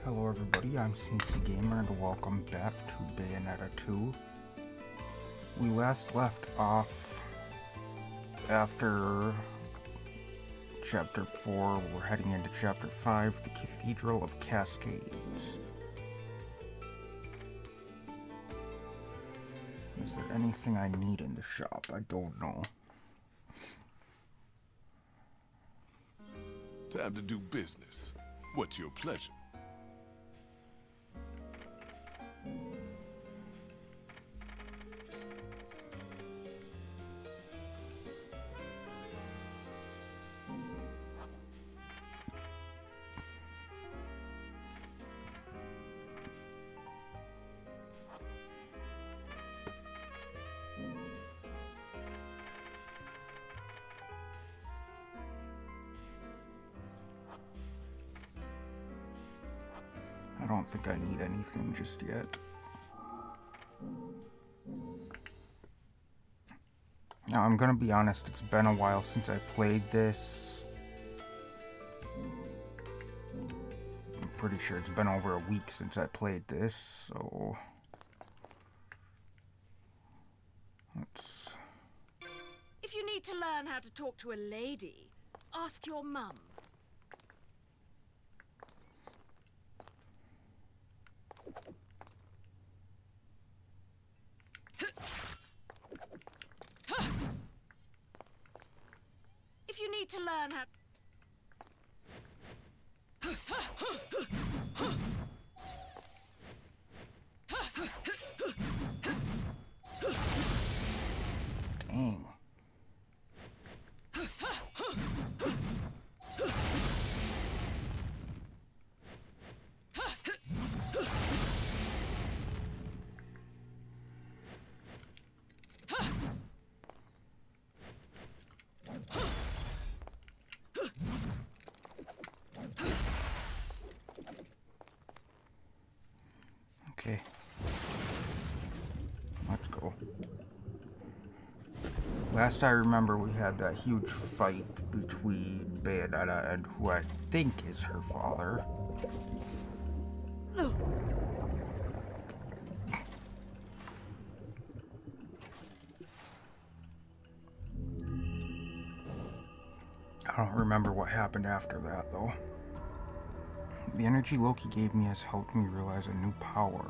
Hello everybody, I'm Sneaksy Gamer and welcome back to Bayonetta 2. We last left off after Chapter 4. We're heading into Chapter 5, the Cathedral of Cascades. Is there anything I need in the shop? I don't know. Time to do business. What's your pleasure? I don't think I need anything just yet. Now, I'm gonna be honest, it's been a while since I played this. I'm pretty sure it's been over a week since I played this, so let's... If you need to learn how to talk to a lady, ask your mum. If you need to learn how... Dang. Okay, let's go. Last I remember, we had that huge fight between Bayonetta and who I think is her father. I don't remember what happened after that, though. The energy Loki gave me has helped me realize a new power.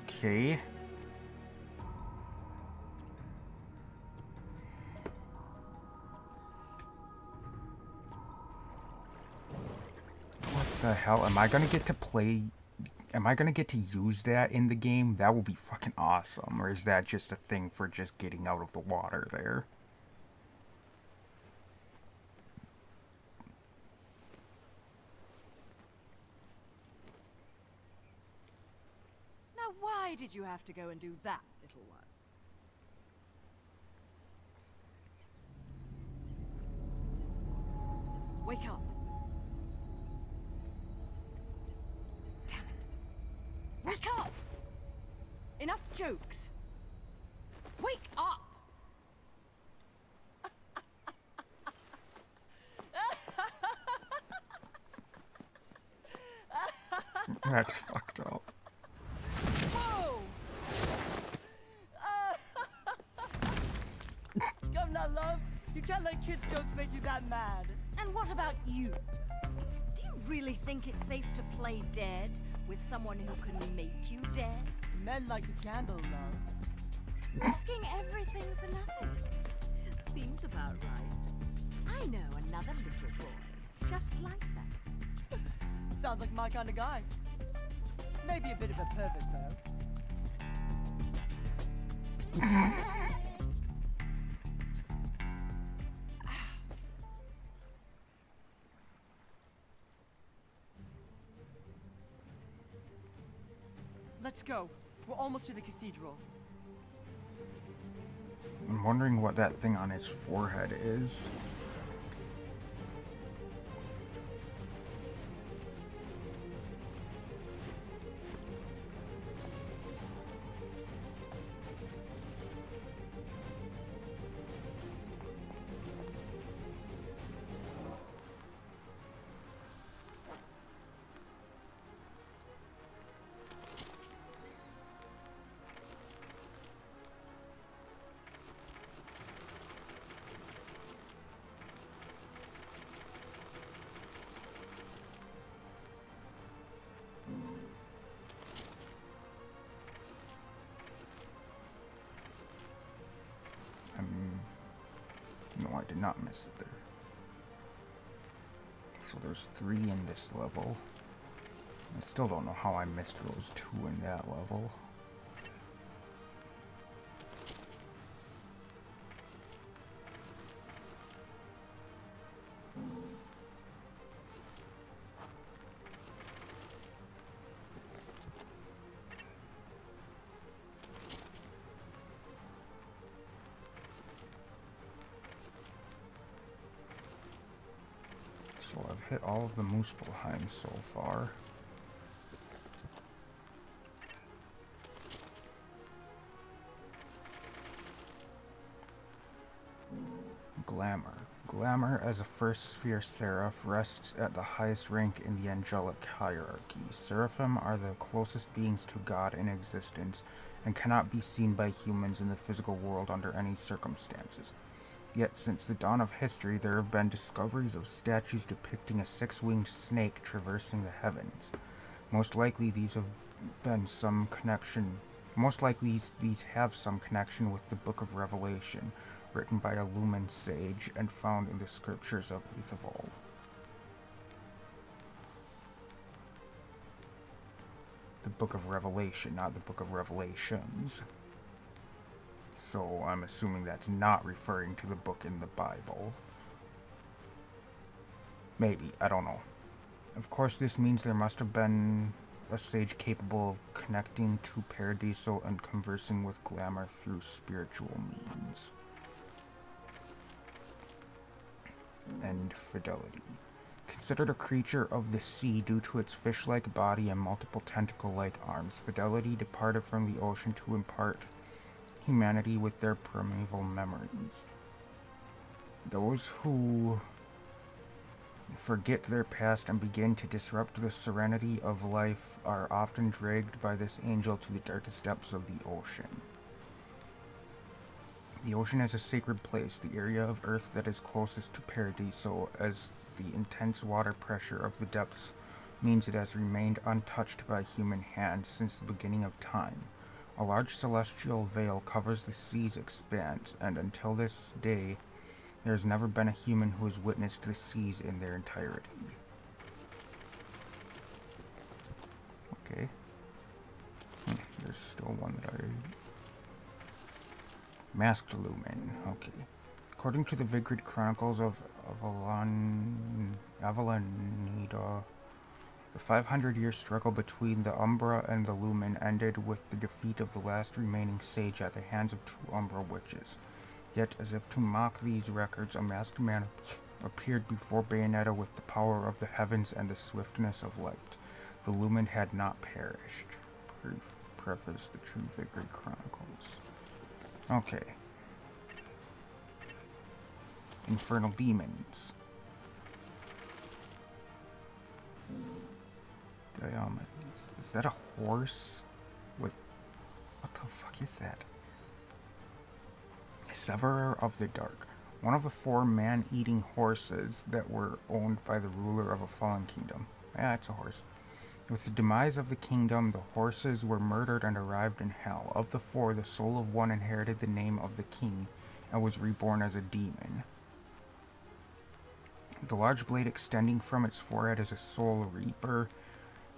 Okay. What the hell? Am I gonna get to play... Am I gonna get to use that in the game? That will be fucking awesome. Or is that just a thing for just getting out of the water there? Why did you have to go and do that, little one? Wake up. Damn it. Wake up! Enough jokes. Wake up! That's fucked up. Come now, love. You can't let kids' jokes make you that mad. And what about you? Do you really think it's safe to play dead with someone who can make you dead? Men like to gamble, love. Risking everything for nothing. Seems about right. I know another little boy just like that. Sounds like my kind of guy. Maybe a bit of a pervert, though. Let's go. We're almost to the cathedral. I'm wondering what that thing on his forehead is. I did not miss it there. So there's 3 in this level. I still don't know how I missed those 2 in that level. So I've hit all of the Muspelheim so far. Glamour. Glamour, as a first sphere seraph, rests at the highest rank in the angelic hierarchy. Seraphim are the closest beings to God in existence and cannot be seen by humans in the physical world under any circumstances. Yet, since the dawn of history, there have been discoveries of statues depicting a 6-winged snake traversing the heavens. Most likely these have some connection with the Book of Revelation, written by a Lumen sage and found in the scriptures of Ethavol. The Book of Revelation, not the Book of Revelations. So I'm assuming that's not referring to the book in the Bible. Maybe, I don't know. Of course, this means there must have been a sage capable of connecting to Paradiso and conversing with Glamour through spiritual means. And Fidelity. Considered a creature of the sea due to its fish-like body and multiple tentacle-like arms, Fidelity departed from the ocean to impart humanity with their primeval memories. Those who forget their past and begin to disrupt the serenity of life are often dragged by this angel to the darkest depths of the ocean. The ocean is a sacred place, the area of Earth that is closest to Paradiso, as the intense water pressure of the depths means it has remained untouched by human hands since the beginning of time. A large celestial veil covers the sea's expanse, and until this day, there has never been a human who has witnessed the seas in their entirety. Okay. There's still one that I... Masked Lumen. Okay. According to the Vigrid Chronicles of Avalaneda, the 500-year struggle between the Umbra and the Lumen ended with the defeat of the last remaining sage at the hands of 2 Umbra witches. Yet, as if to mock these records, a masked man appeared before Bayonetta with the power of the heavens and the swiftness of light. The Lumen had not perished. Preface the True Vigrid Chronicles. Okay. Infernal Demons. Diomedes. Is that a horse? With... What the fuck is that? Severer of the Dark. One of the 4 man-eating horses that were owned by the ruler of a fallen kingdom. Yeah, it's a horse. With the demise of the kingdom, the horses were murdered and arrived in hell. Of the 4, the soul of one inherited the name of the king and was reborn as a demon. The large blade extending from its forehead is a soul reaper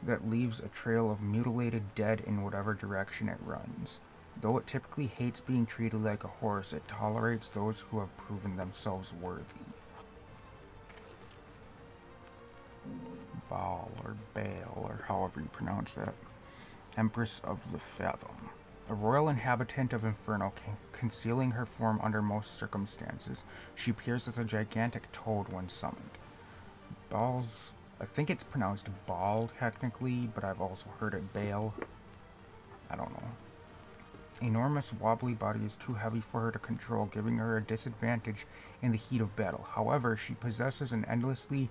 that leaves a trail of mutilated dead in whatever direction it runs. Though it typically hates being treated like a horse, it tolerates those who have proven themselves worthy. Baal, or Baal, or however you pronounce that. Empress of the Fathom. A royal inhabitant of Inferno, concealing her form under most circumstances, she appears as a gigantic toad when summoned. Baal's... I think it's pronounced Baal, technically, but I've also heard it Baal. I don't know. Enormous wobbly body is too heavy for her to control, giving her a disadvantage in the heat of battle. However, she possesses an endlessly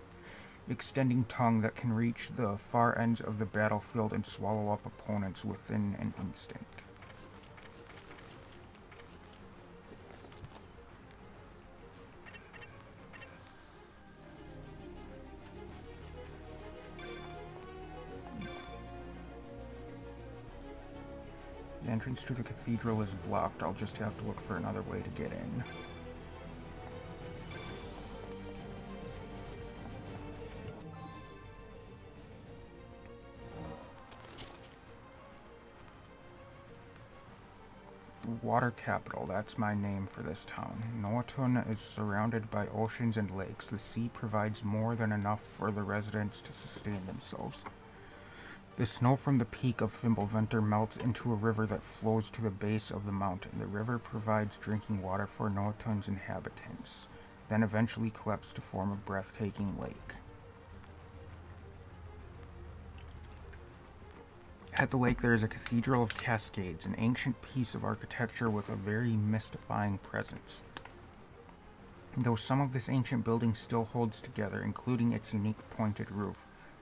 extending tongue that can reach the far ends of the battlefield and swallow up opponents within an instant. The entrance to the cathedral is blocked. I'll just have to look for another way to get in. Water capital, that's my name for this town. Noatun is surrounded by oceans and lakes. The sea provides more than enough for the residents to sustain themselves. The snow from the peak of Fimbulventer melts into a river that flows to the base of the mountain. The river provides drinking water for Noatun's inhabitants, then eventually collects to form a breathtaking lake. At the lake, there is a Cathedral of Cascades, an ancient piece of architecture with a very mystifying presence. Though some of this ancient building still holds together, including its unique pointed roof,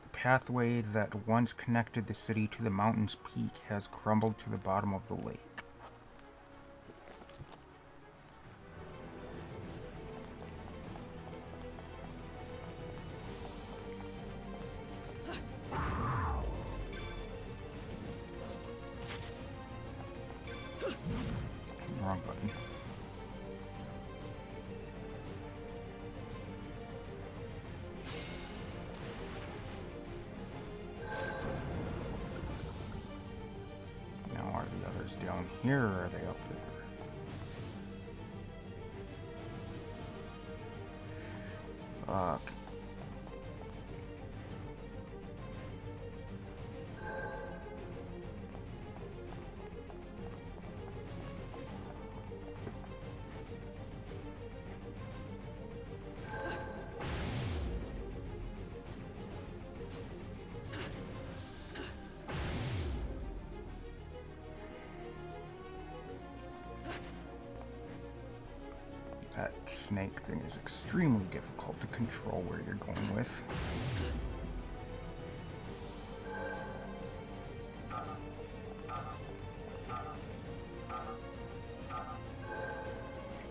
the pathway that once connected the city to the mountain's peak has crumbled to the bottom of the lake. Wrong button. Now, are the others down here or are they up there? Fuck. That snake thing is extremely difficult to control where you're going with.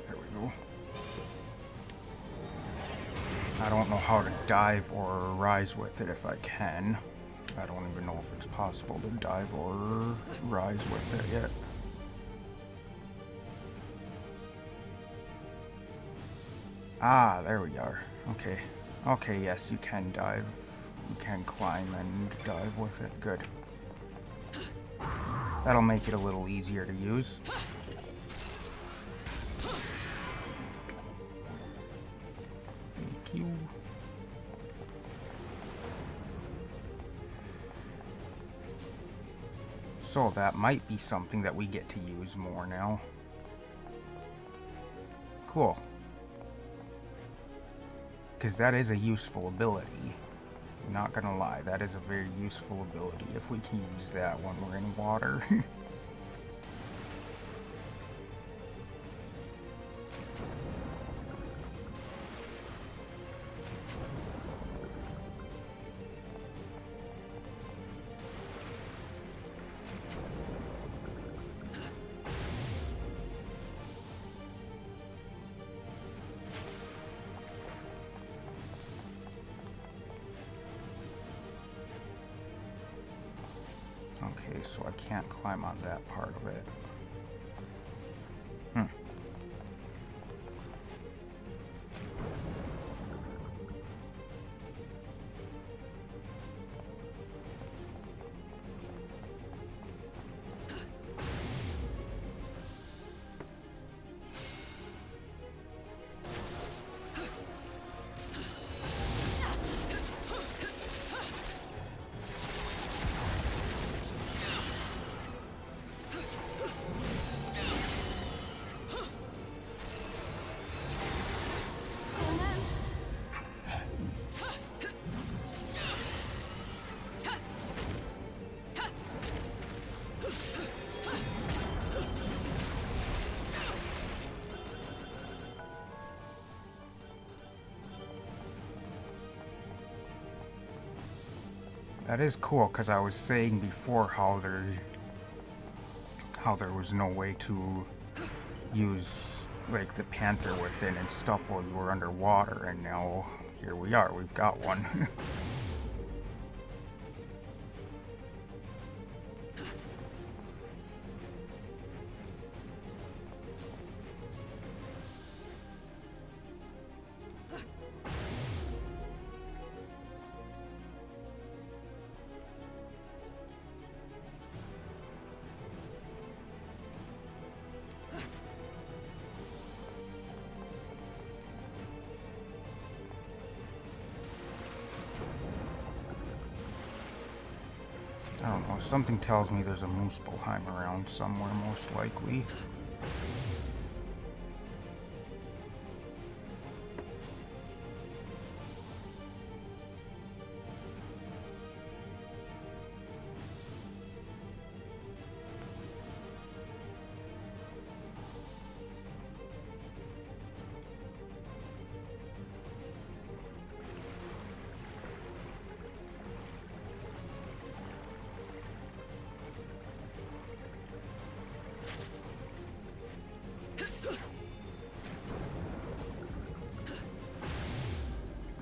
There we go. I don't know how to dive or rise with it if I can. I don't even know if it's possible to dive or rise with it yet. Ah, there we are. Okay. Okay, yes, you can dive. You can climb and dive with it. Good. That'll make it a little easier to use. Thank you. So that might be something that we get to use more now. Cool. Because that is a useful ability. Not gonna lie, that is a very useful ability if we can use that when we're in water. Okay, so I can't climb on that part of it. That is cool, because I was saying before how there was no way to use like the panther within and stuff while you were underwater, and now here we are, we've got one. I don't know, something tells me there's a Muspelheim around somewhere, most likely.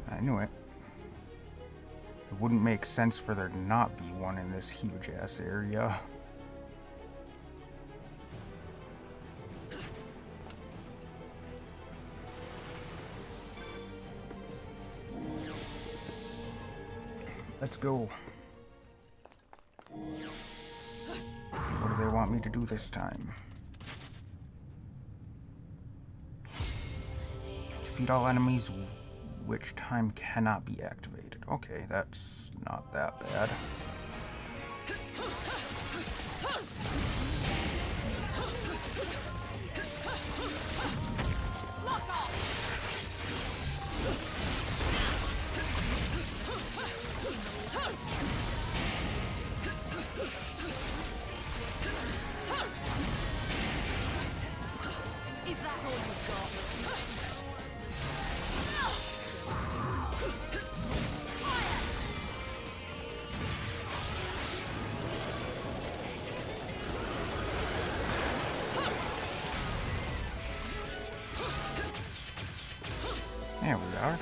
I knew it. It wouldn't make sense for there to not be one in this huge-ass area. Let's go. What do they want me to do this time? Defeat all enemies which time cannot be activated. Okay, that's not that bad. Is that all you've got? There we are.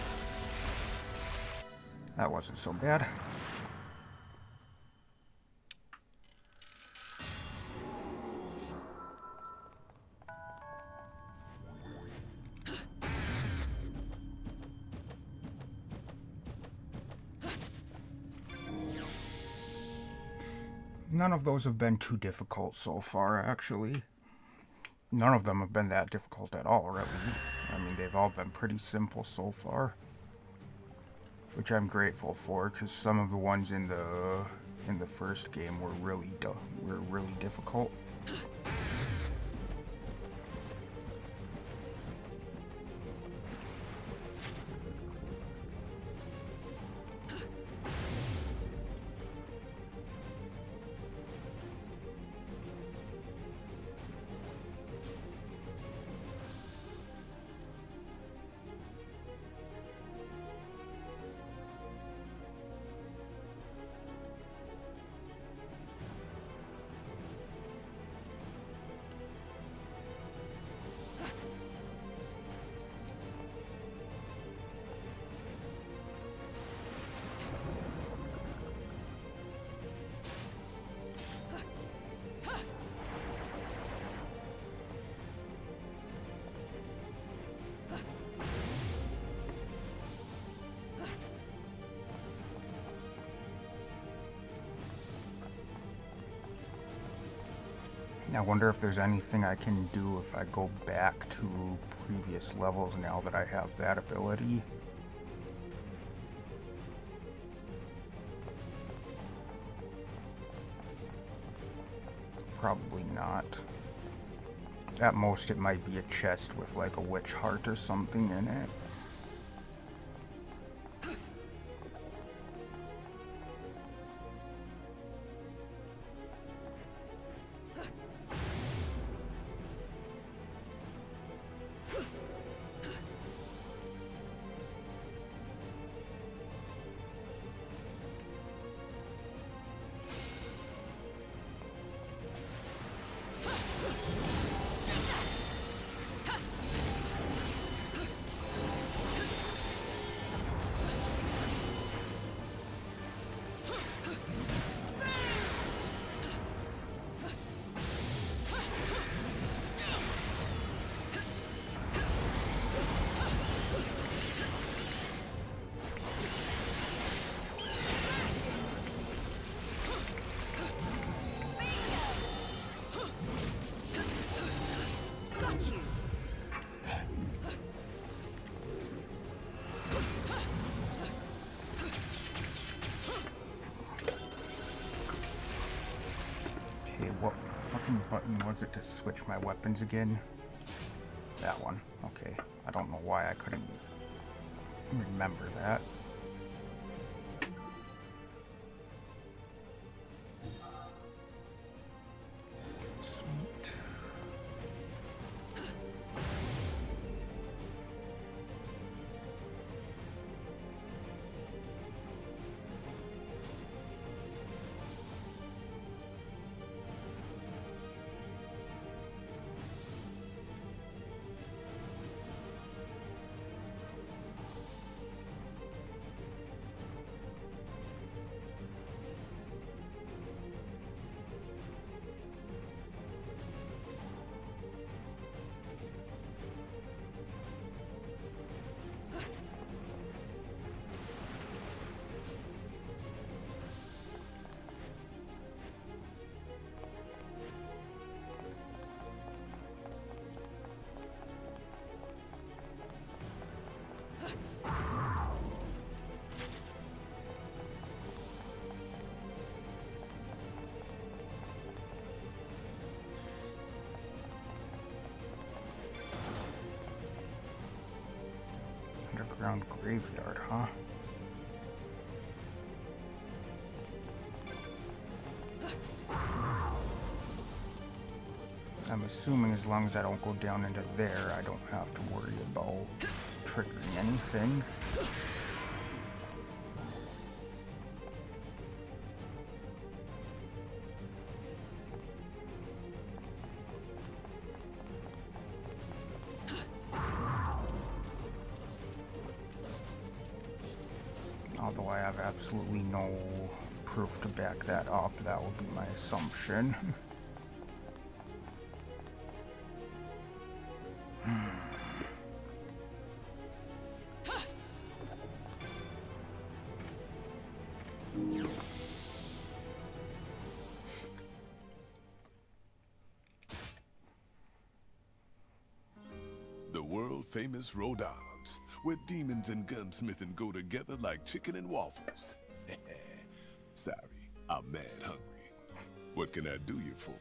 That wasn't so bad. None of those have been too difficult so far, actually. None of them have been that difficult at all, really. I mean, they've all been pretty simple so far, which I'm grateful for, because some of the ones in the first game were really difficult. I wonder if there's anything I can do if I go back to previous levels now that I have that ability. Probably not. At most it might be a chest with like a witch heart or something in it. button was it to switch my weapons again? That one. Okay. I don't know why I couldn't remember that. Sweet. Underground graveyard, huh? I'm assuming as long as I don't go down into there, I don't have to worry about triggering anything. Although I have absolutely no proof to back that up, that would be my assumption. The world-famous Rhode Island, where demons and gunsmithing go together like chicken and waffles. Sorry, I'm mad hungry. What can I do you for?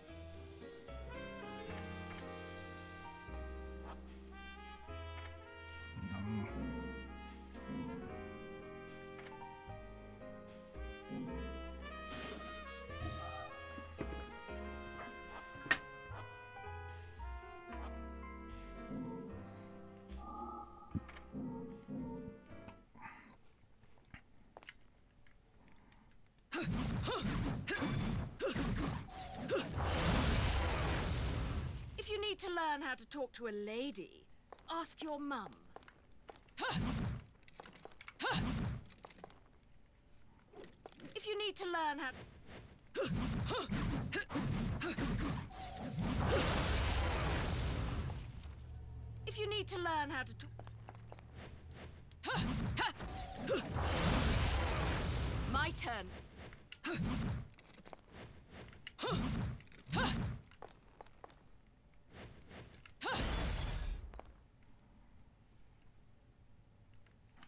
If you need to learn how to talk to a lady, ask your mum. If you need to learn how... If you need to learn how to talk... My turn.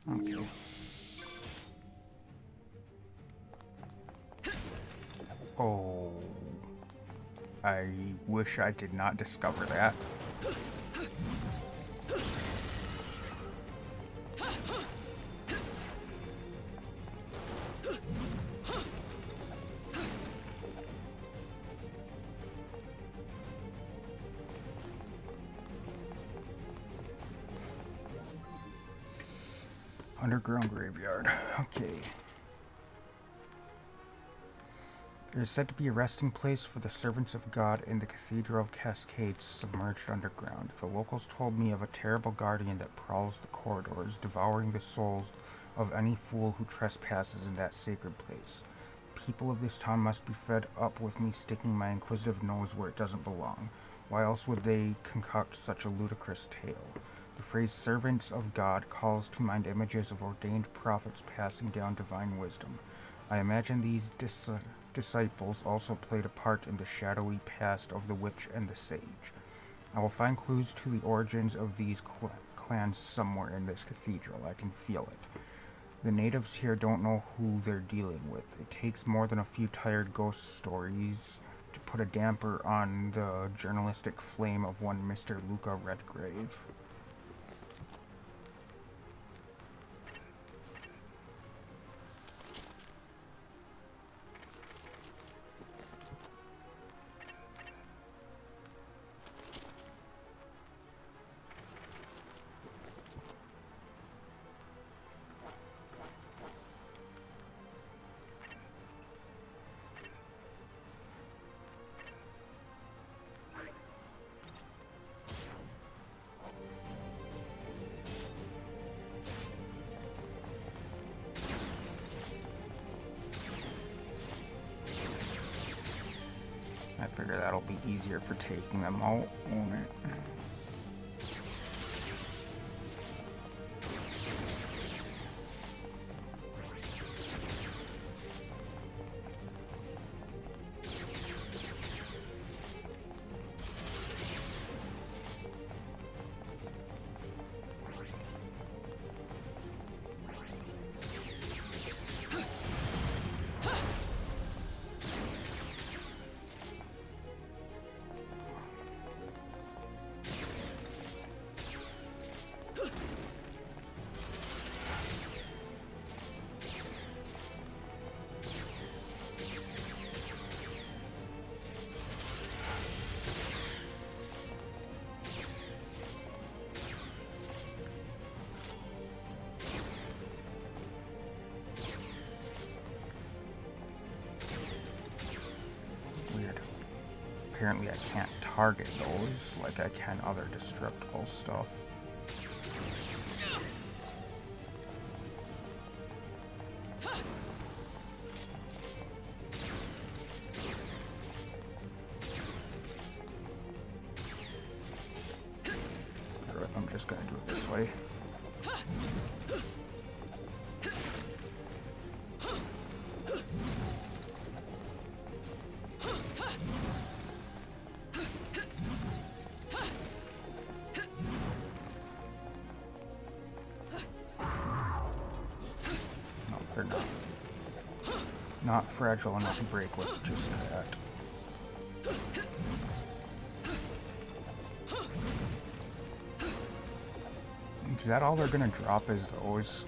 Okay. Oh, I wish I did not discover that. Underground graveyard. Okay. There is said to be a resting place for the servants of God in the Cathedral of Cascades submerged underground. The locals told me of a terrible guardian that prowls the corridors, devouring the souls of any fool who trespasses in that sacred place. People of this town must be fed up with me sticking my inquisitive nose where it doesn't belong. Why else would they concoct such a ludicrous tale? The phrase servants of God calls to mind images of ordained prophets passing down divine wisdom. I imagine these disciples also played a part in the shadowy past of the witch and the sage. I will find clues to the origins of these clans somewhere in this cathedral. I can feel it. The natives here don't know who they're dealing with. It takes more than a few tired ghost stories to put a damper on the journalistic flame of one Mr. Luca Redgrave. I figure that'll be easier for taking them out, won't it? Apparently I can't target those like I can other destructible stuff. Screw it, I'm just gonna do it this way. They're not fragile enough to break with just that. Is that all they're gonna drop is those?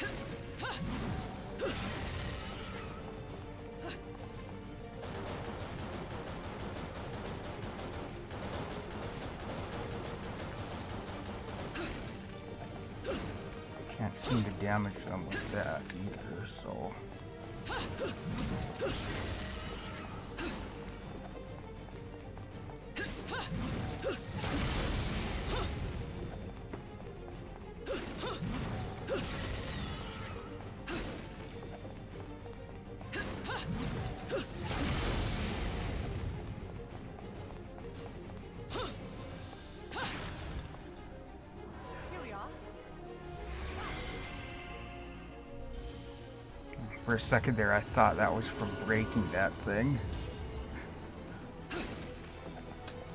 Can't seem to damage them with that either, so... For a second there, I thought that was from breaking that thing.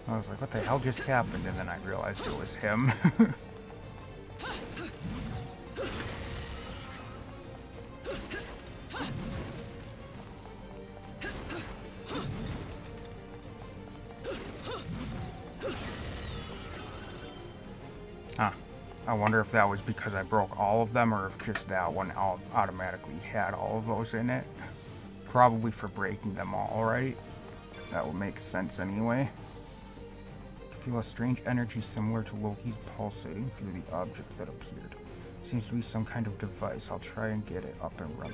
I was like, what the hell just happened? And then I realized it was him. I wonder if that was because I broke all of them or if just that one automatically had all of those in it. Probably for breaking them all, right? That would make sense anyway. I feel a strange energy similar to Loki's pulsating through the object that appeared. Seems to be some kind of device. I'll try and get it up and running.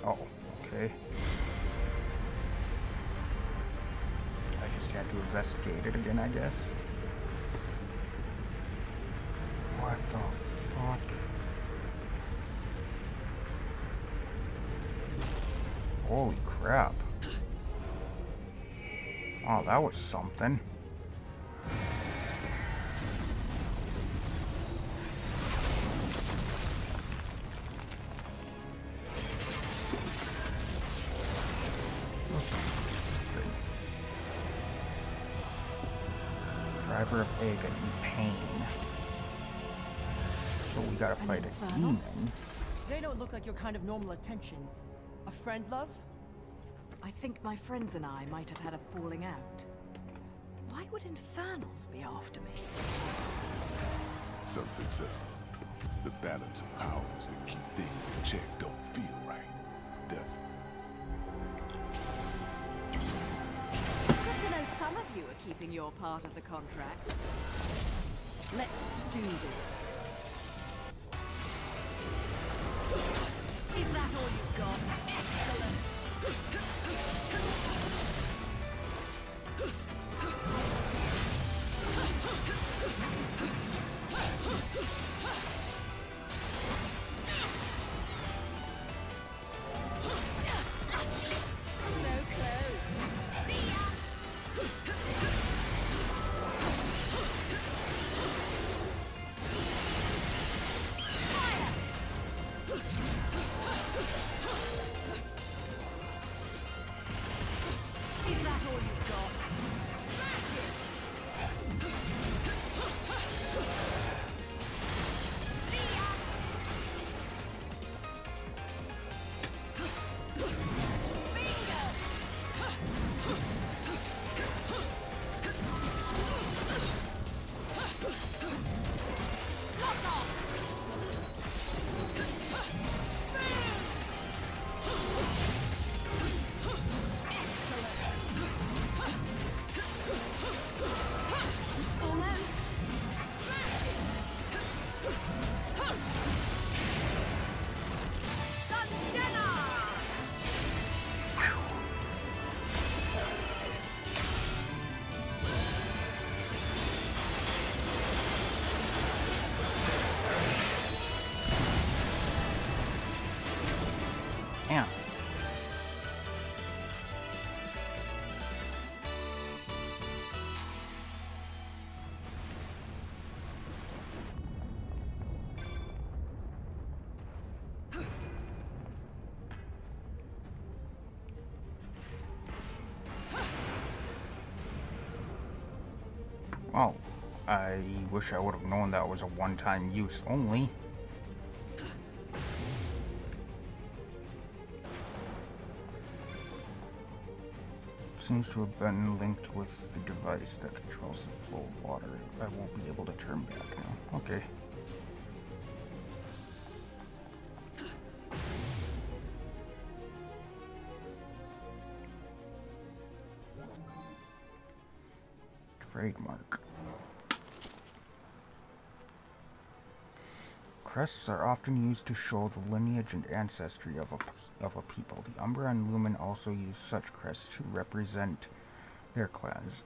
Oh, okay. I just had to investigate it again, I guess. Holy crap. Oh, that was something. What's this thing? Driver of agony, pain. So we gotta fight a demon. They don't look like your kind of normal attention. A friend, love? I think my friends and I might have had a falling out. Why would infernals be after me? Something's up. The balance of powers that keep things in check don't feel right, does it? Good to know some of you are keeping your part of the contract. Let's do this. Is that all you've got? Excellent. So close. See ya. Is that all you've got? Smash it! See ya! Bingo! Lock off! Almost. Smash it. Sunstella! Damn. Well, I wish I would have known that was a one-time use only. Seems to have been linked with the device that controls the flow of water. I won't be able to turn back now. Okay. Trademark. Crests are often used to show the lineage and ancestry of a people. The Umbra and Lumen also use such crests to represent their clans.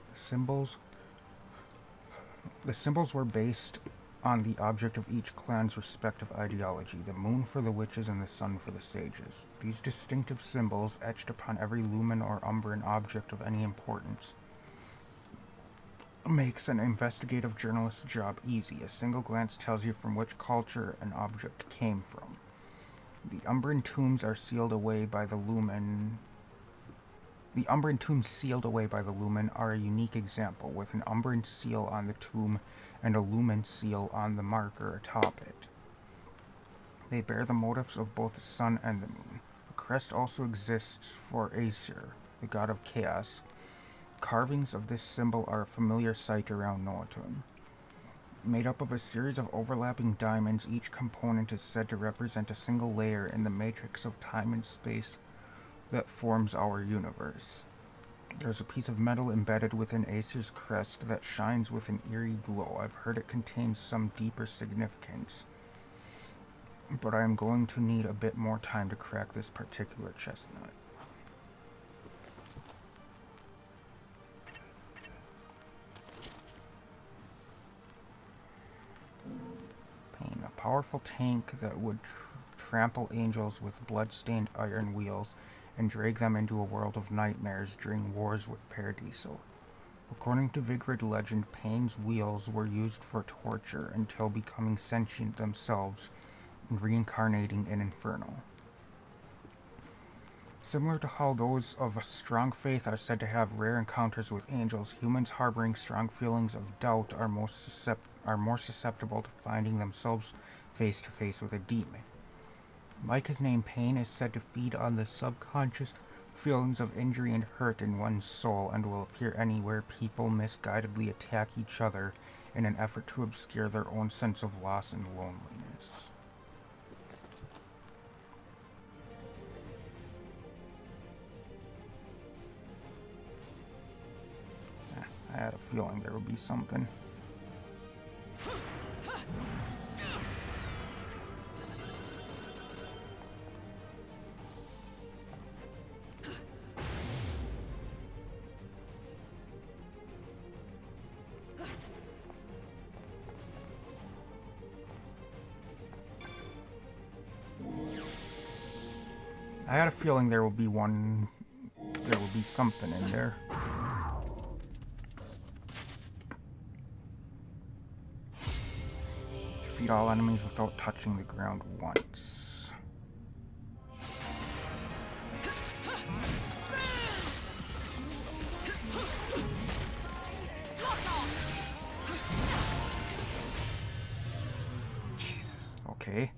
The symbols were based on the object of each clan's respective ideology, the moon for the witches and the sun for the sages. These distinctive symbols, etched upon every Lumen or Umbran object of any importance, makes an investigative journalist's job easy. A single glance tells you from which culture an object came from. The Umbran tombs are sealed away by the Lumen. The Umbran tombs sealed away by the Lumen are a unique example, with an Umbran seal on the tomb and a Lumen seal on the marker atop it. They bear the motifs of both the sun and the moon. A crest also exists for Aesir, the god of chaos. Carvings of this symbol are a familiar sight around Noatun. Made up of a series of overlapping diamonds, each component is said to represent a single layer in the matrix of time and space that forms our universe. There's a piece of metal embedded within Aesir's crest that shines with an eerie glow. I've heard it contains some deeper significance, but I am going to need a bit more time to crack this particular chestnut. A powerful tank that would trample angels with blood-stained iron wheels and drag them into a world of nightmares during wars with Paradiso. According to Vigrid legend, Pain's wheels were used for torture until becoming sentient themselves and reincarnating in Inferno. Similar to how those of a strong faith are said to have rare encounters with angels, humans harboring strong feelings of doubt are more susceptible to finding themselves face to face with a demon. Like his name, Pain is said to feed on the subconscious feelings of injury and hurt in one's soul and will appear anywhere people misguidedly attack each other in an effort to obscure their own sense of loss and loneliness. I had a feeling there would be something. I had a feeling there will be something in there. Defeat all enemies without touching the ground once. Jesus, okay.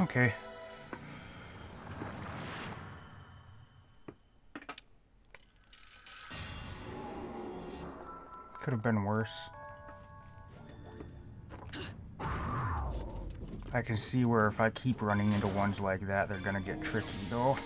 Okay. Could have been worse. I can see where if I keep running into ones like that, they're gonna get tricky though.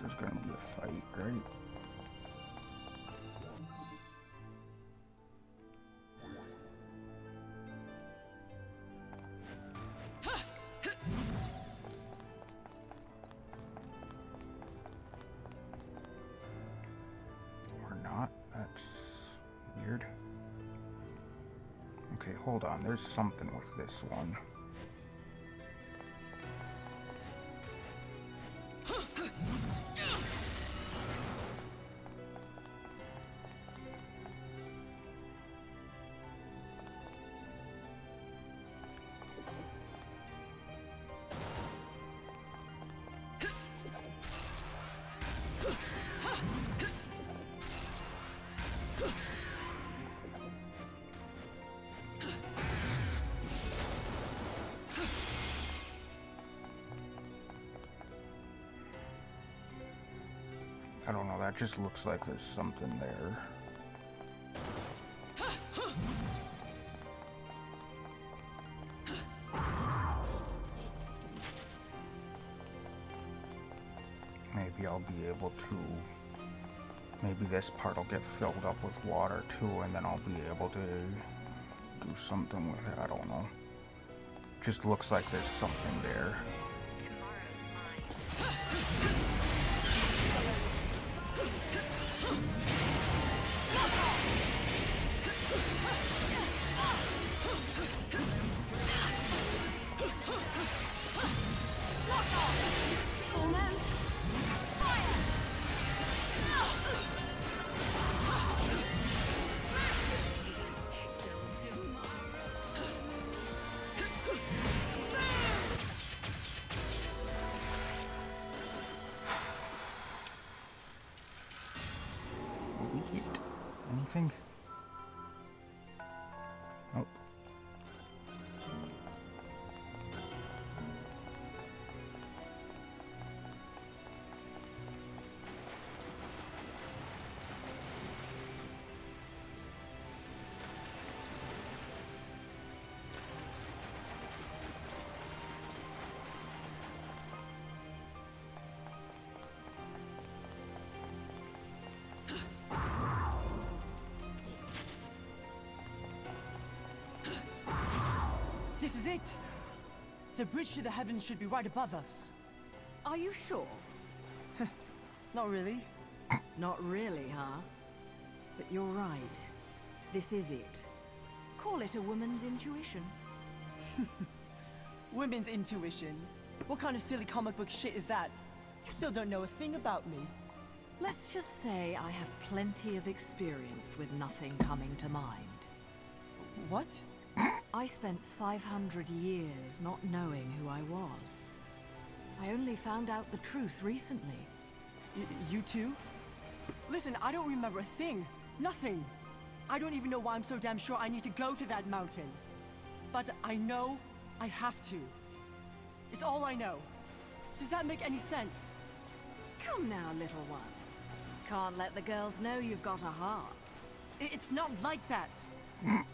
There's gonna be a fight, right? Or not? That's weird. Okay, hold on. There's something with this one. I don't know, that just looks like there's something there. Maybe I'll be able to Maybe this part will get filled up with water too, and then I'll be able to do something with it. I don't know. Just looks like there's something there. Anything? Nope. This is it! The bridge to the heavens should be right above us. Are you sure? Not really. Not really, huh? But you're right. This is it. Call it a woman's intuition. Women's intuition? What kind of silly comic book shit is that? You still don't know a thing about me. Let's just say I have plenty of experience with nothing coming to mind. What? I spent 500 years not knowing who I was. I only found out the truth recently. You too? Listen, I don't remember a thing. Nothing. I don't even know why I'm so damn sure I need to go to that mountain. But I know I have to. It's all I know. Does that make any sense? Come now, little one. Can't let the girls know you've got a heart. It's not like that.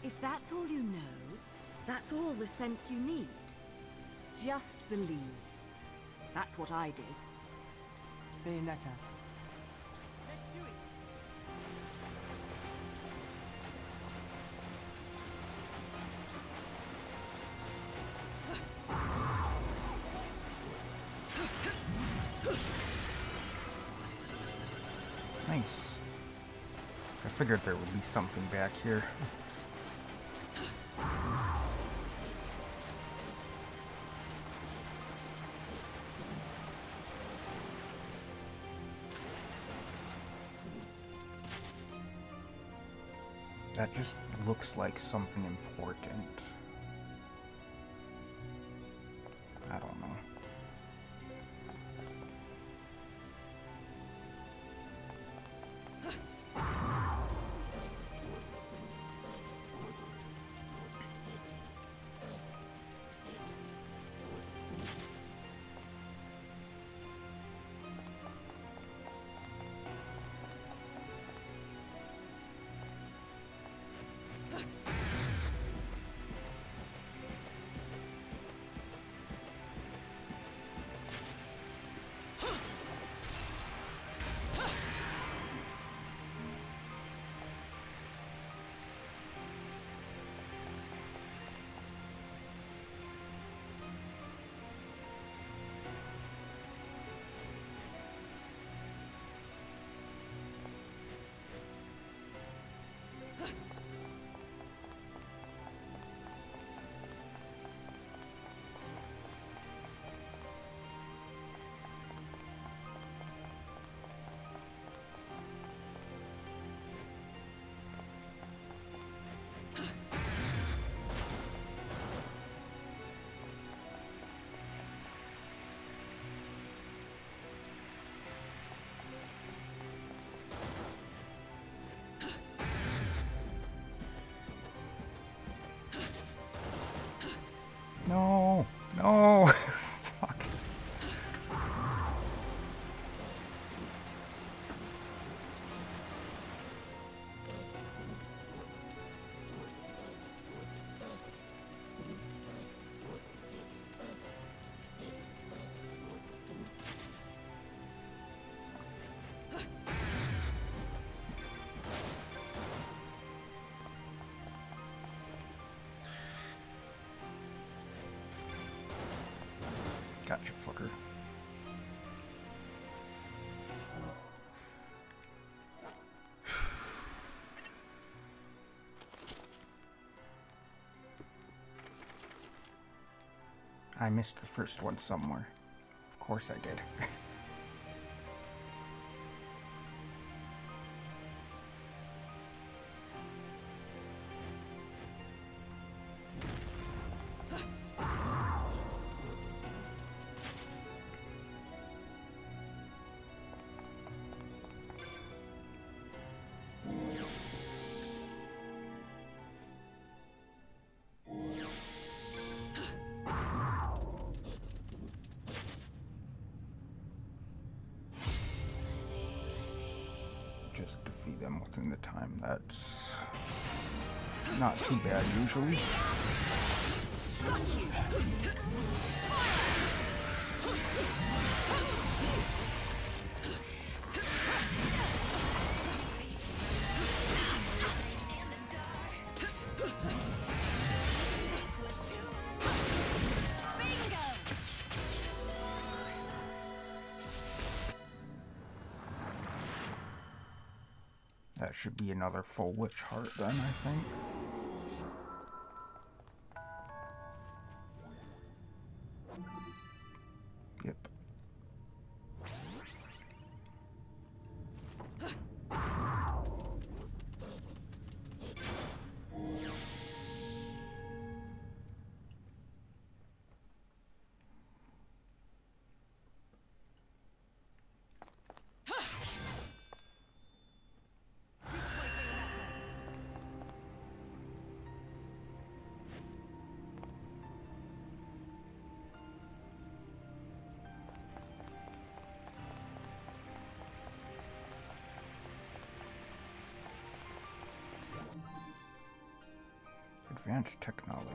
If that's all you know, that's all the sense you need. Just believe. That's what I did. Bayonetta. Let's do it! Nice. I figured there would be something back here. That just looks like something important. I don't know. I missed the first one somewhere. Of course I did. Just defeat them within the time. That's not too bad usually. Got you. That should be another full witch heart then, I think. Yep. Advanced technology.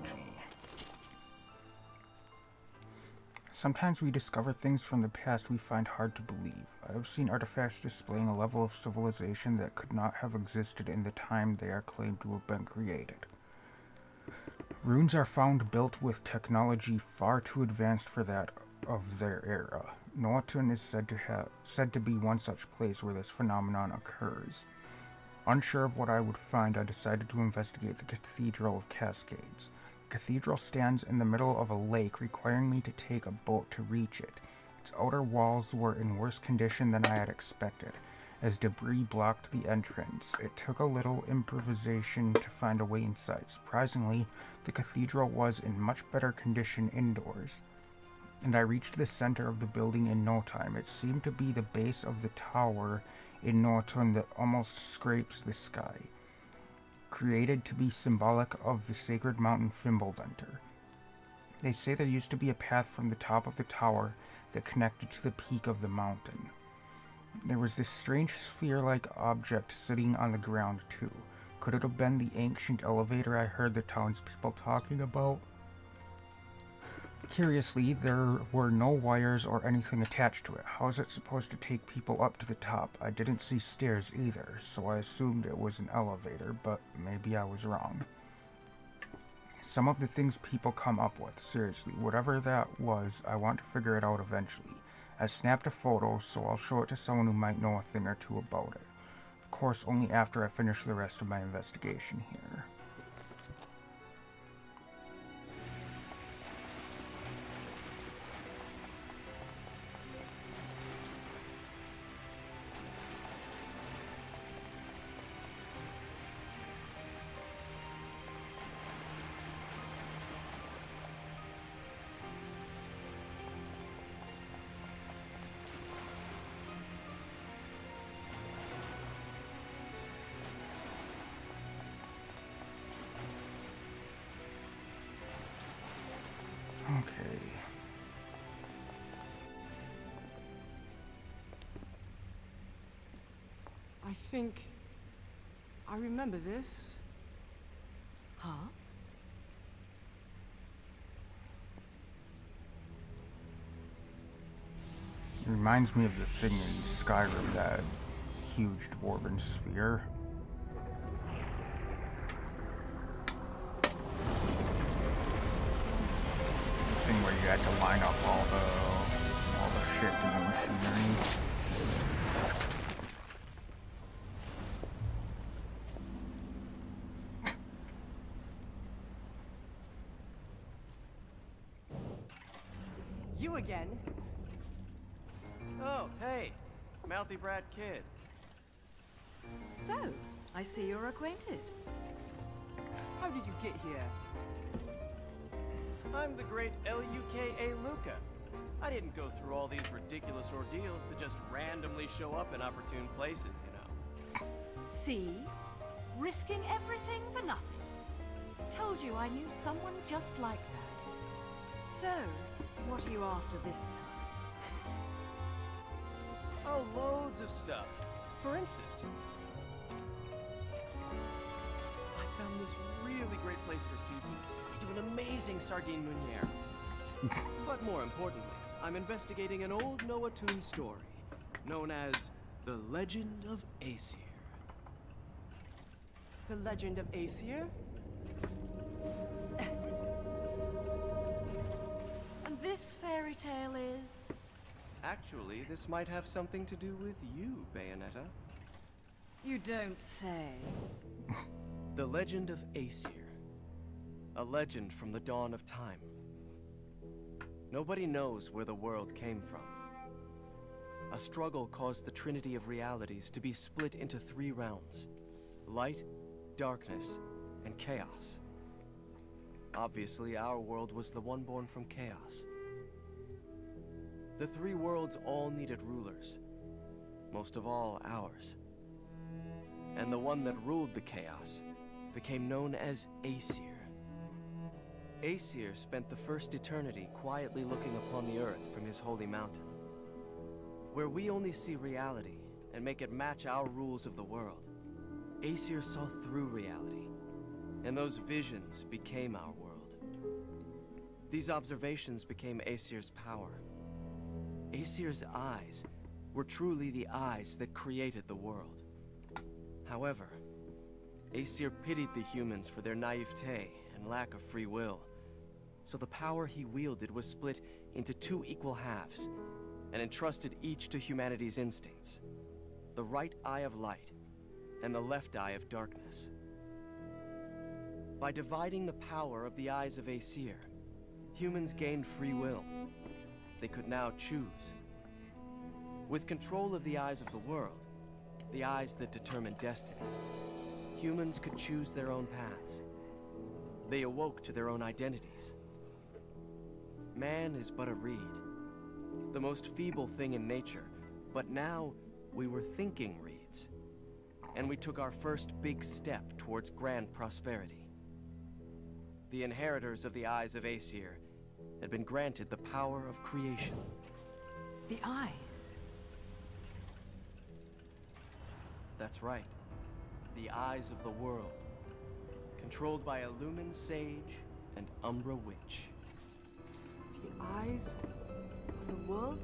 Sometimes we discover things from the past we find hard to believe. I have seen artifacts displaying a level of civilization that could not have existed in the time they are claimed to have been created. Runes are found built with technology far too advanced for that of their era. Norton is said to be one such place where this phenomenon occurs. Unsure of what I would find, I decided to investigate the Cathedral of Cascades. The cathedral stands in the middle of a lake, requiring me to take a boat to reach it. Its outer walls were in worse condition than I had expected, as debris blocked the entrance. It took a little improvisation to find a way inside. Surprisingly, the cathedral was in much better condition indoors, and I reached the center of the building in no time. It seemed to be the base of the tower in Norton that almost scrapes the sky, created to be symbolic of the sacred mountain Fimbulventer. They say there used to be a path from the top of the tower that connected to the peak of the mountain. There was this strange sphere-like object sitting on the ground too. Could it have been the ancient elevator I heard the townspeople talking about? Curiously, there were no wires or anything attached to it. How is it supposed to take people up to the top? I didn't see stairs either, so I assumed it was an elevator, but maybe I was wrong. Some of the things people come up with, seriously, whatever that was, I want to figure it out eventually. I snapped a photo, so I'll show it to someone who might know a thing or two about it. Of course, only after I finish the rest of my investigation here. Okay. I think I remember this. Huh? It reminds me of the thing in Skyrim, that huge dwarven sphere. The thing where you had to line up all the shit in the machinery. you again. Oh, hey, mouthy brat kid. So, I see you're acquainted. How did you get here? I'm the great Luka. Luca. I didn't go through all these ridiculous ordeals to just randomly show up in opportune places, you know. See? Risking everything for nothing. Told you I knew someone just like that. So, what are you after this time? Oh, loads of stuff. For instance, I found this really great place for seafood. We do an amazing sardine meuniere. But more importantly, I'm investigating an old Noah Toon story known as The Legend of Aesir. The Legend of Aesir? And this fairy tale is? Actually, this might have something to do with you, Bayonetta. You don't say. The Legend of Aesir. A legend from the dawn of time. Nobody knows where the world came from. A struggle caused the Trinity of Realities to be split into 3 realms: light, darkness, and chaos. Obviously, our world was the one born from chaos. The 3 worlds all needed rulers, most of all ours. And the one that ruled the chaos became known as Aesir. Aesir spent the first eternity quietly looking upon the earth from his holy mountain, where we only see reality and make it match our rules of the world. Aesir saw through reality, and those visions became our world. These observations became Aesir's power. Aesir's eyes were truly the eyes that created the world. However, Aesir pitied the humans for their naivete and lack of free will, so the power he wielded was split into 2 equal halves, and entrusted each to humanity's instincts: the right eye of light and the left eye of darkness. By dividing the power of the eyes of Aesir, humans gained free will. They could now choose. With control of the eyes of the world, the eyes that determine destiny, humans could choose their own paths. They awoke to their own identities. Man is but a reed, the most feeble thing in nature, but now we were thinking reeds, and we took our first big step towards grand prosperity. The inheritors of the eyes of Aesir had been granted the power of creation. The eyes. That's right. The eyes of the world. Controlled by a Lumen Sage and Umbra Witch. The eyes of the world?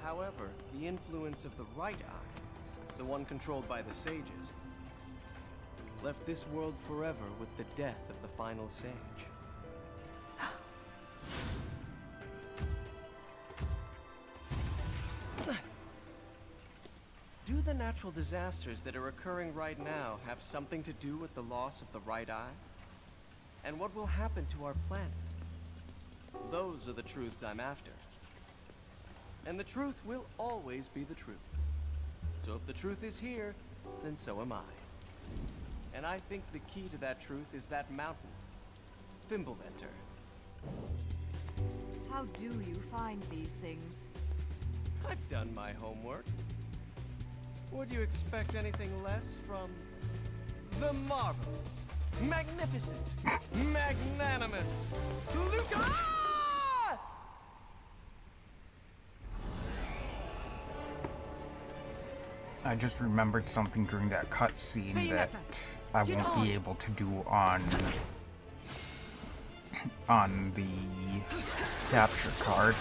However, the influence of the right eye, the one controlled by the sages, left this world forever with the death of the final sage. Do the natural disasters that are occurring right now have something to do with the loss of the right eye? And what will happen to our planet? Those are the truths I'm after. And the truth will always be the truth. So if the truth is here, then so am I. And I think the key to that truth is that mountain, Fimbulventer. How do you find these things? I've done my homework. Would you expect anything less from the marvelous, magnificent, magnanimous Luca? Ah! I just remembered something during that cutscene that I won't be able to do on the capture card.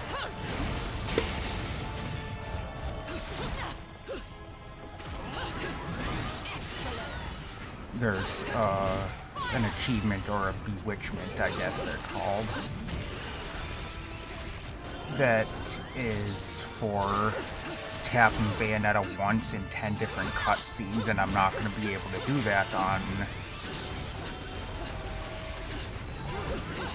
There's an achievement or a bewitchment, I guess they're called, that is for tapping Bayonetta once in 10 different cutscenes, and I'm not going to be able to do that on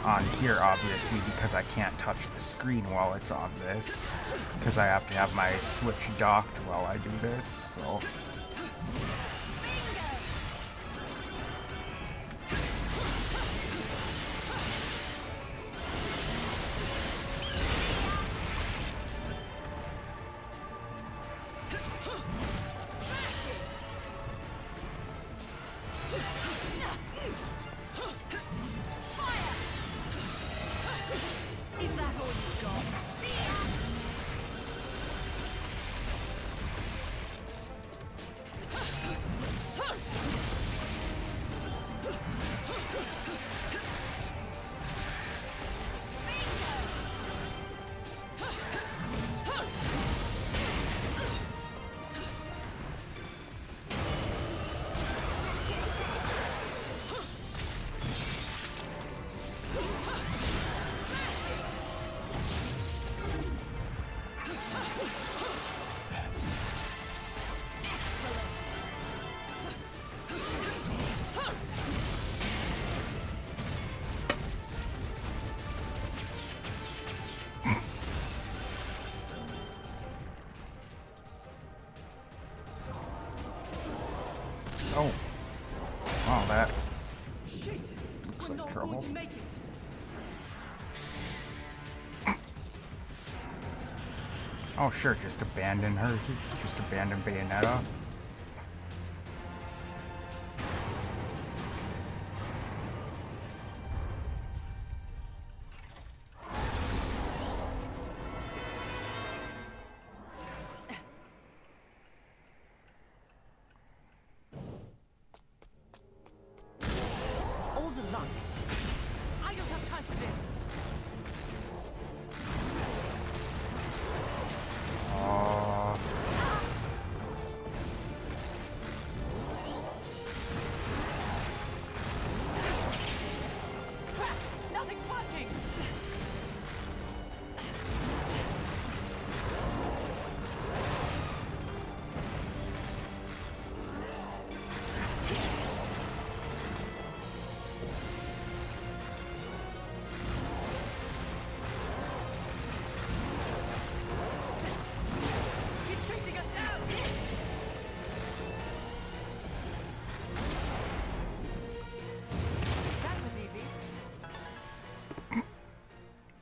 on here, obviously, because I can't touch the screen while it's on this, because I have to have my Switch docked while I do this, so... Oh. Wow, that looks like trouble. Oh, sure, just abandon her. Just abandon Bayonetta.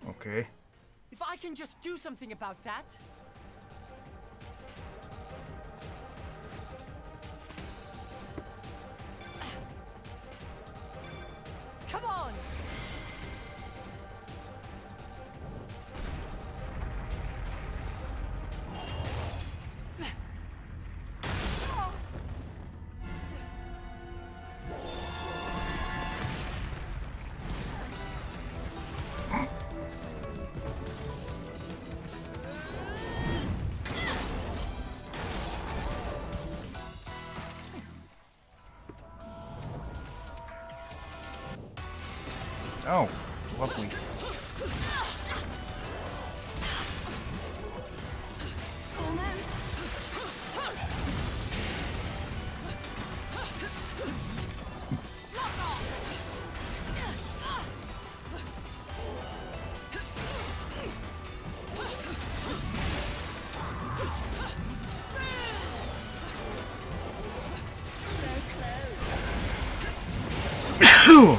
Okay. If I can just do something about that. Come on. Oh, lovely. So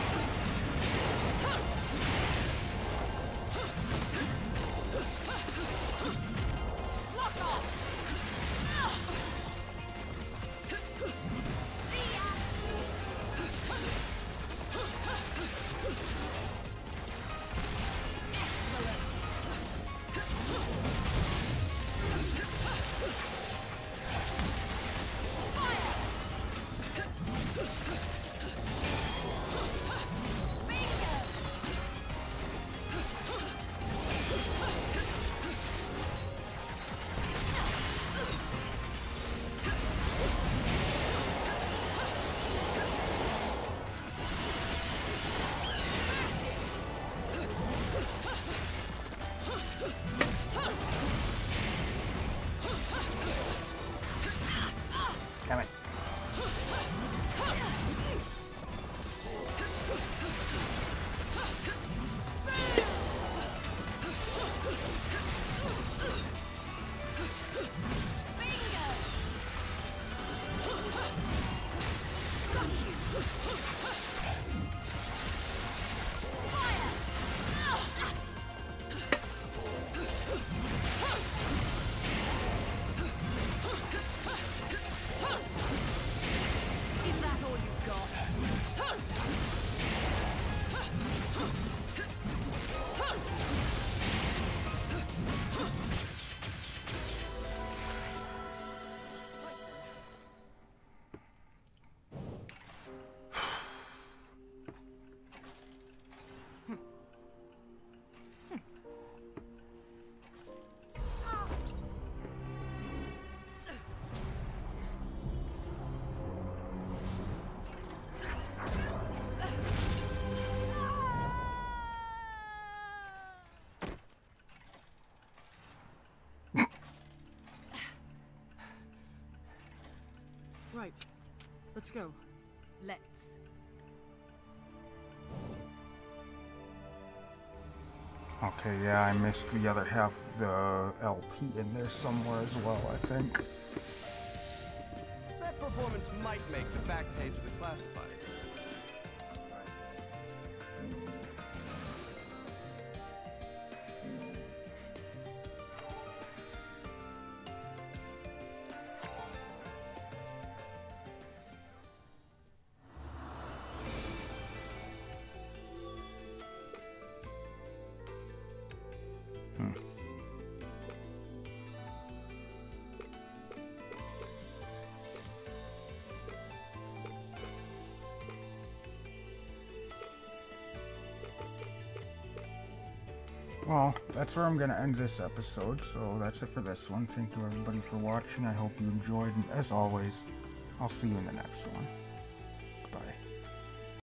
damn it. Right. Let's go. Let's. Okay, yeah, I missed the other half of the LP in there somewhere as well, I think. That performance might make the back page of the classified. Well, that's where I'm going to end this episode, so that's it for this one. Thank you everybody for watching. I hope you enjoyed, and as always, I'll see you in the next one.